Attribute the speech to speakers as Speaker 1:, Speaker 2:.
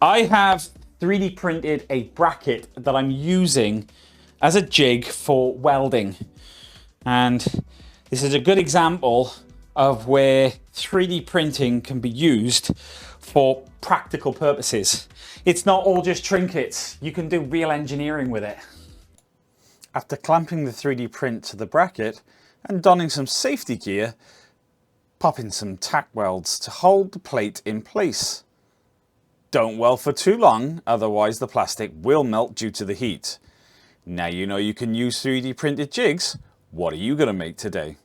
Speaker 1: I have 3D printed a bracket that I'm using as a jig for welding. And this is a good example of where 3D printing can be used for practical purposes. It's not all just trinkets. You can do real engineering with it. After clamping the 3D print to the bracket and donning some safety gear, pop in some tack welds to hold the plate in place. Don't weld for too long, otherwise the plastic will melt due to the heat. Now you know you can use 3D printed jigs. What are you going to make today?